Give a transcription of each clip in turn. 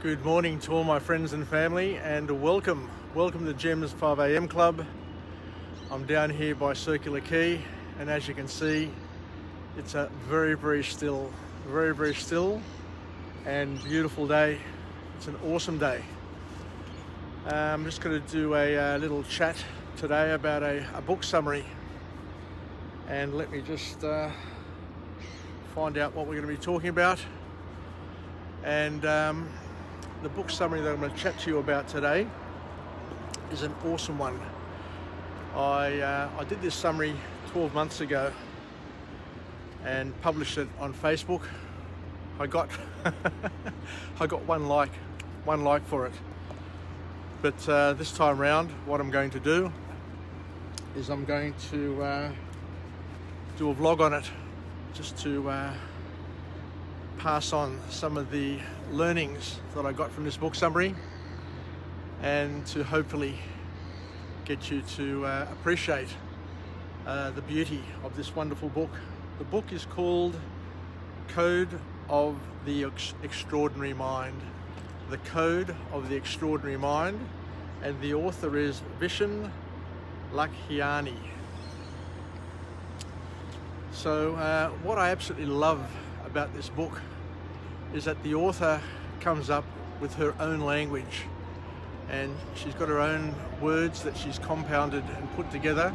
Good morning to all my friends and family, and welcome to Jim's 5 a.m. Club. I'm down here by Circular Quay, and as you can see, it's a very still and beautiful day. It's an awesome day. I'm just going to do a little chat today about a book summary, and let me just find out what we're going to be talking about. And the book summary that I'm going to chat to you about today is an awesome one. I did this summary 12 months ago and published it on Facebook. I got I got one like for it. But this time round, what I'm going to do is I'm going to do a vlog on it, just to pass on some of the learnings that I got from this book summary, and to hopefully get you to appreciate the beauty of this wonderful book. The book is called Code of the Extraordinary Mind. The Code of the Extraordinary Mind, and the author is Vishin Lakhiani. So what I absolutely love about this book is that the author comes up with her own language, and she's got her own words that she's compounded and put together,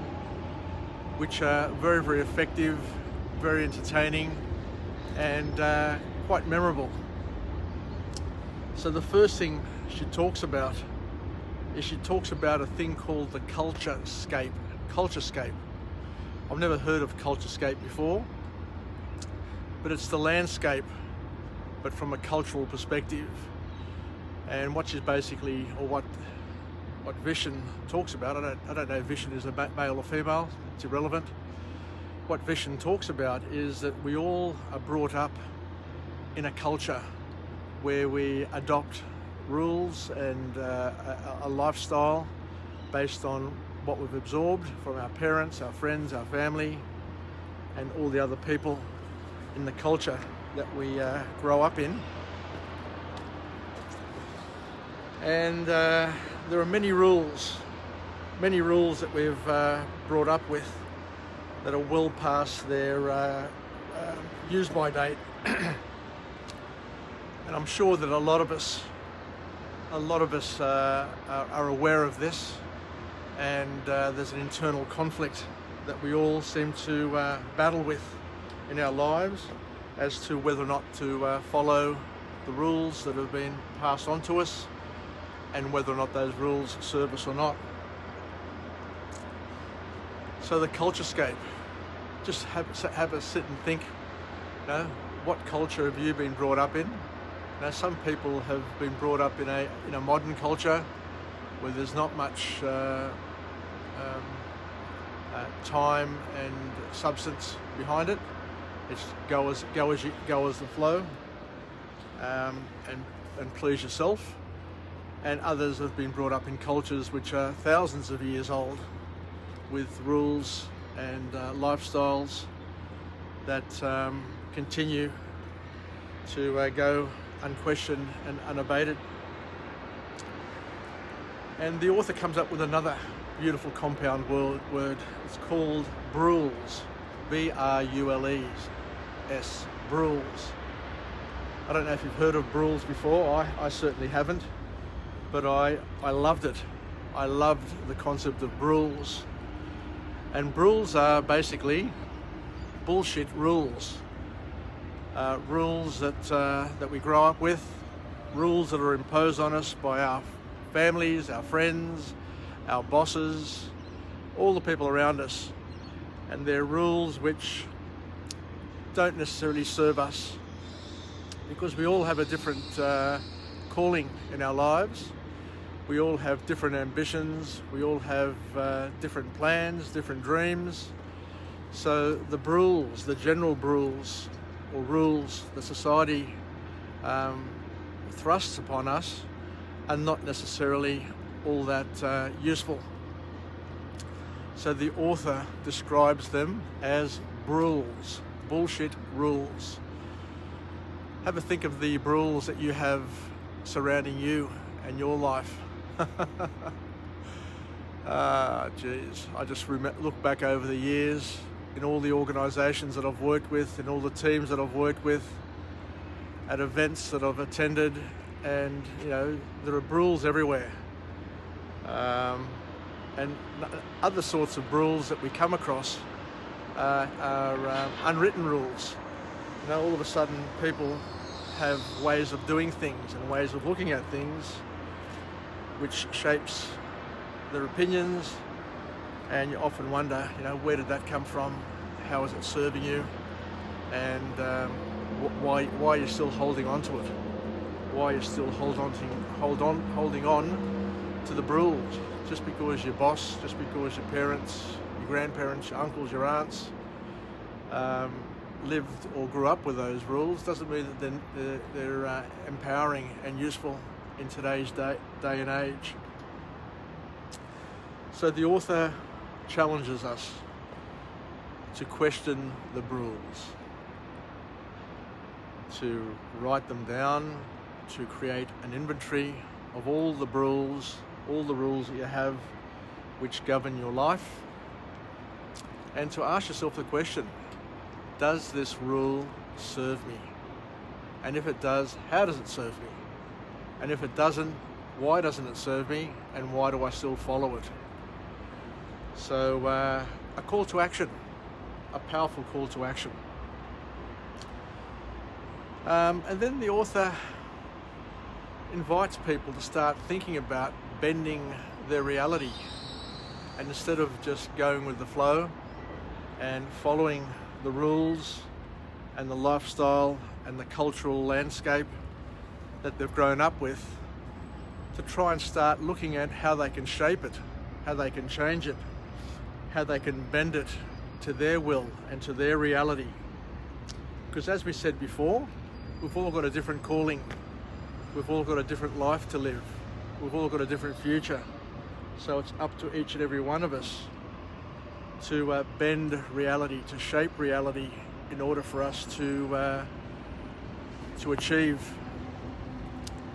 which are very effective, very entertaining, and quite memorable. So the first thing she talks about is she talks about a thing called the culturescape. Culturescape. I've never heard of culturescape before, but it's the landscape, but from a cultural perspective. And what she's basically, or what Vishin talks about, I don't know if Vishin is a male or female, it's irrelevant. What Vishin talks about is that we all are brought up in a culture where we adopt rules and a lifestyle based on what we've absorbed from our parents, our friends, our family, and all the other people in the culture that we grow up in. And there are many rules that we've brought up with that are well past their use-by date. And I'm sure that a lot of us are aware of this, and there's an internal conflict that we all seem to battle with in our lives as to whether or not to follow the rules that have been passed on to us, and whether or not those rules serve us or not. So the culturescape, just have a sit and think, you know, what culture have you been brought up in? Now, some people have been brought up in a modern culture where there's not much time and substance behind it. It's go as the flow, and please yourself. And others have been brought up in cultures which are thousands of years old, with rules and lifestyles that continue to go unquestioned and unabated. And the author comes up with another beautiful compound word. It's called brules. B-R-U-L-E-S. Brules. I don't know if you've heard of brules before. I certainly haven't, but I loved it. I loved the concept of brules. And brules are basically bullshit rules. Rules that we grow up with, rules that are imposed on us by our families, our friends, our bosses, all the people around us. And they're rules which don't necessarily serve us, because we all have a different calling in our lives. We all have different ambitions. We all have different plans, different dreams. So the brules, the general brules or rules that society thrusts upon us are not necessarily all that useful. So the author describes them as brules, bullshit rules. Have a think of the rules that you have surrounding you and your life. Geez, I just look back over the years in all the organisations that I've worked with, in all the teams that I've worked with, at events that I've attended, and you know, there are rules everywhere, and other sorts of rules that we come across are unwritten rules. You know, all of a sudden people have ways of doing things and ways of looking at things which shapes their opinions, and you often wonder, you know, where did that come from? How is it serving you? And why are you still holding on to it? Why are you still holding on to the rules? Just because your boss, just because your parents, your grandparents, your uncles, your aunts lived or grew up with those rules doesn't mean that they're empowering and useful in today's day and age. So the author challenges us to question the rules, to write them down, to create an inventory of all the rules that you have which govern your life, and to ask yourself the question, does this rule serve me? And if it does, how does it serve me? And if it doesn't, why doesn't it serve me, and why do I still follow it? So a call to action, a powerful call to action. And then the author invites people to start thinking about bending their reality, and instead of just going with the flow and following the rules and the lifestyle and the cultural landscape that they've grown up with, to try and start looking at how they can shape it, how they can change it, how they can bend it to their will and to their reality. Because as we said before, we've all got a different calling. We've all got a different life to live. We've all got a different future. So it's up to each and every one of us to bend reality, to shape reality in order for us to achieve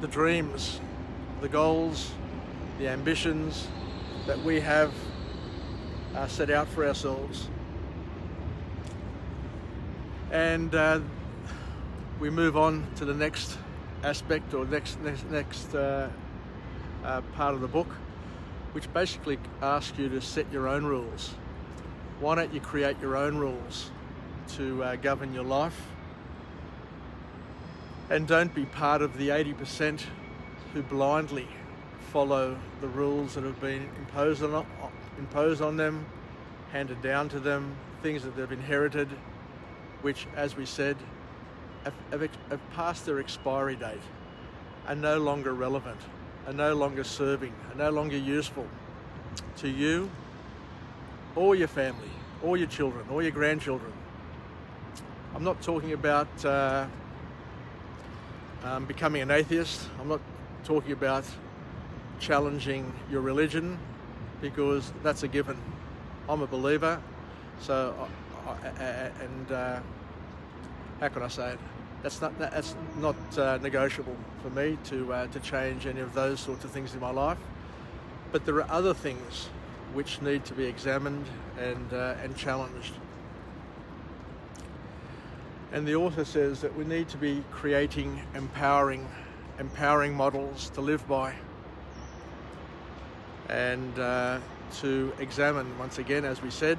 the dreams, the goals, the ambitions that we have set out for ourselves. And we move on to the next aspect, or next part of the book, which basically asks you to set your own rules. Why don't you create your own rules to govern your life? And don't be part of the 80% who blindly follow the rules that have been imposed on them, handed down to them, things that they've inherited, which, as we said, have passed their expiry date, are no longer relevant, are no longer serving, are no longer useful to you or your family or your children or your grandchildren. I'm not talking about becoming an atheist. I'm not talking about challenging your religion, because that's a given. I'm a believer, so how can I say it? That's not negotiable for me to change any of those sorts of things in my life. But there are other things which need to be examined and challenged. And the author says that we need to be creating empowering models to live by, and to examine, once again, as we said,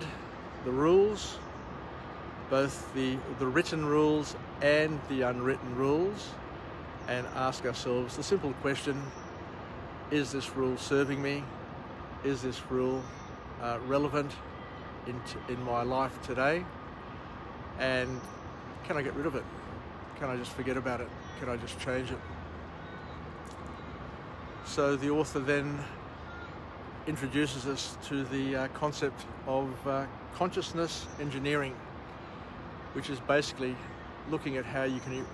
the rules, both the written rules and the unwritten rules, and ask ourselves the simple question, is this rule serving me? Is this rule relevant in my life today? And can I get rid of it? Can I just forget about it? Can I just change it? So the author then introduces us to the concept of consciousness engineering, which is basically looking at how you can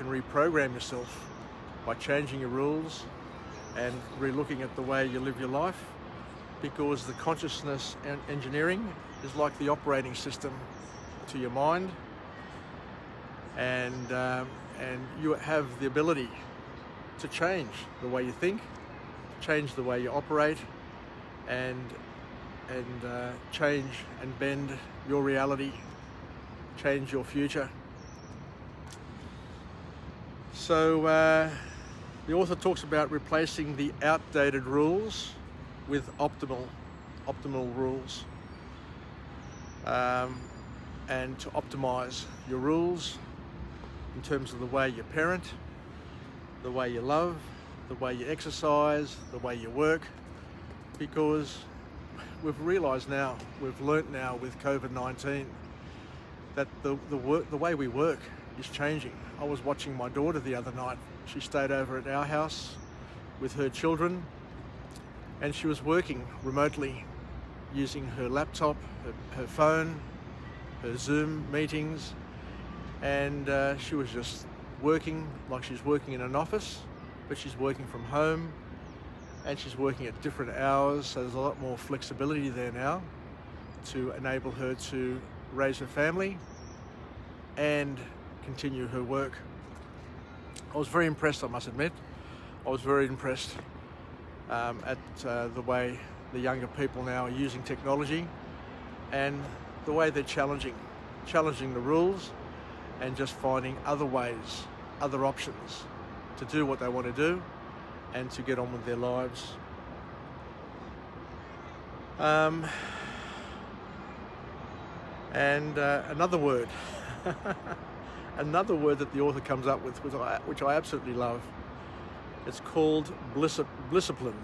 reprogram yourself by changing your rules and re-looking at the way you live your life, because the consciousness engineering is like the operating system to your mind, and you have the ability to change the way you think, change the way you operate, and change and bend your reality, change your future. So the author talks about replacing the outdated rules with optimal rules, and to optimize your rules in terms of the way you parent, the way you love, the way you exercise, the way you work, because we've realized now, we've learnt now with COVID-19 that the way we work is changing. I was watching my daughter the other night. She stayed over at our house with her children, and she was working remotely using her laptop, her phone, her Zoom meetings, and she was just working like she's working in an office, but she's working from home, and she's working at different hours, so there's a lot more flexibility there now to enable her to raise her family and continue her work. I was very impressed, I must admit. I was very impressed at the way the younger people now are using technology and the way they're challenging the rules and just finding other ways, other options to do what they want to do and to get on with their lives. Another word, another word that the author comes up with, which I absolutely love. It's called blissipline.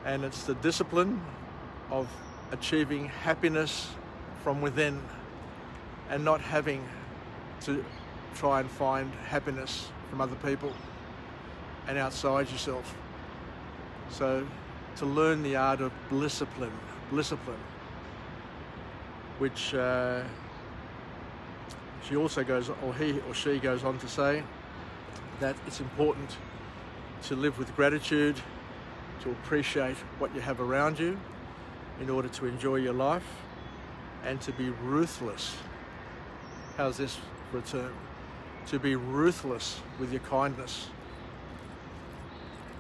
And it's the discipline of achieving happiness from within and not having to try and find happiness from other people and outside yourself. So to learn the art of blissipline, which she also goes, or he or she goes on to say, that it's important to live with gratitude, to appreciate what you have around you in order to enjoy your life, and to be ruthless. How's this for a term? To be ruthless with your kindness.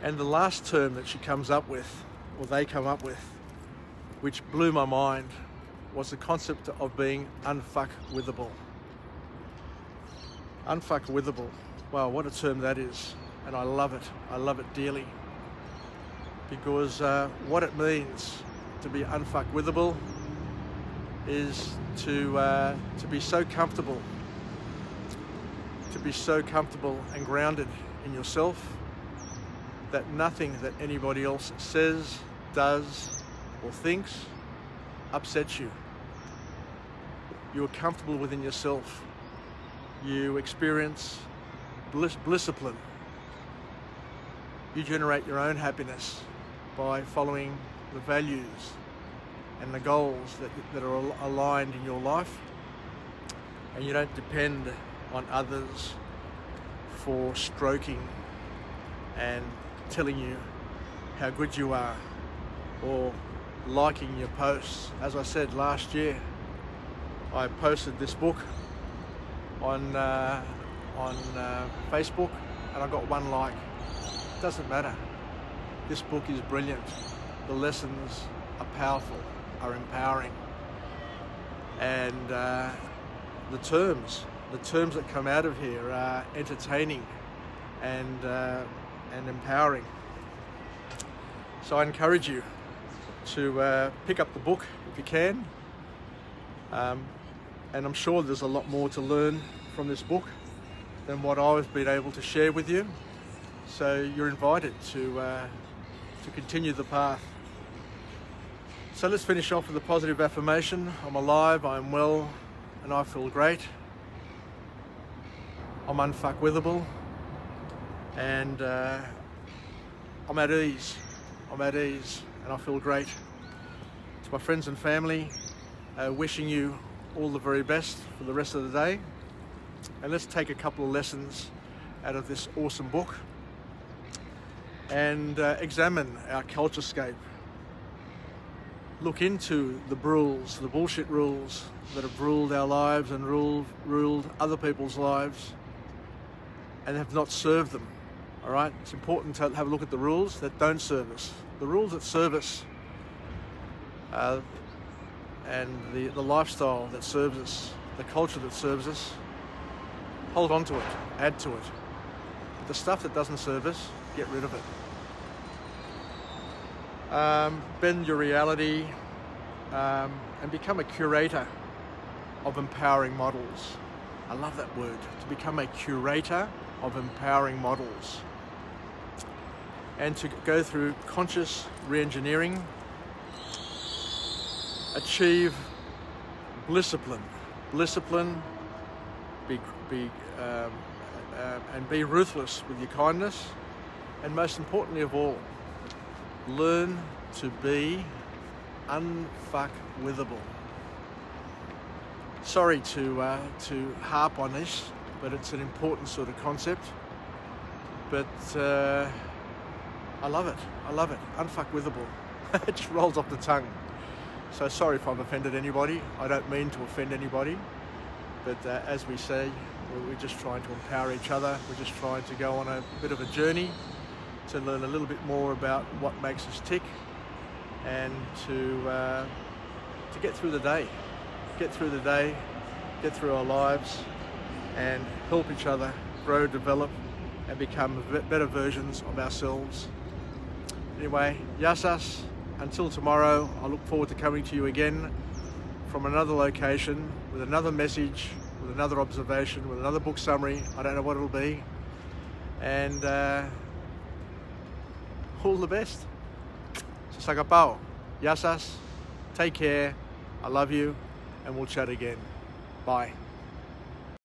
And the last term that she comes up with, or they come up with, which blew my mind, was the concept of being unfuckwithable. Unfuckwithable. Wow, what a term that is. And I love it. I love it dearly. Because what it means to be unfuckwithable is to be so comfortable, and grounded in yourself that nothing that anybody else says, does, or thinks upsets you. You are comfortable within yourself. You experience blissipline. You generate your own happiness by following the values and the goals that are aligned in your life, and you don't depend on others for stroking and telling you how good you are or liking your posts. As I said last year, I posted this book on Facebook and I got 1 like. Doesn't matter. This book is brilliant. The lessons are powerful, are empowering, and the terms that come out of here are entertaining and empowering. So I encourage you to pick up the book if you can, and I'm sure there's a lot more to learn from this book than what I've been able to share with you. So you're invited to continue the path. So let's finish off with a positive affirmation. I'm alive, I'm well, and I feel great. I'm unfuckwithable, and I'm at ease. And I feel great. To my friends and family, wishing you all the very best for the rest of the day. And let's take a couple of lessons out of this awesome book and examine our culturescape. Look into the rules, the bullshit rules that have ruled our lives and ruled other people's lives, and have not served them. All right, it's important to have a look at the rules that don't serve us. The rules that serve us, and the lifestyle that serves us, the culture that serves us, hold on to it, add to it. But the stuff that doesn't serve us, get rid of it. Bend your reality and become a curator of empowering models. I love that word, to become a curator of empowering models. And to go through conscious re-engineering, achieve blissipline, and be ruthless with your kindness, and most importantly of all, learn to be unfuckwithable. Sorry to harp on this, but it's an important sort of concept. But I love it. Unfuckwithable. It just rolls off the tongue. So sorry if I've offended anybody. I don't mean to offend anybody. But as we say, we're just trying to empower each other. We're just trying to go on a bit of a journey to learn a little bit more about what makes us tick, and to get through the day. Get through our lives, and help each other grow, develop, and become better versions of ourselves. Anyway, yasas. Until tomorrow, I look forward to coming to you again from another location, with another message, with another observation, with another book summary. I don't know what it'll be. And all the best. Sasagapao. Yasas. Take care. I love you. And we'll chat again. Bye.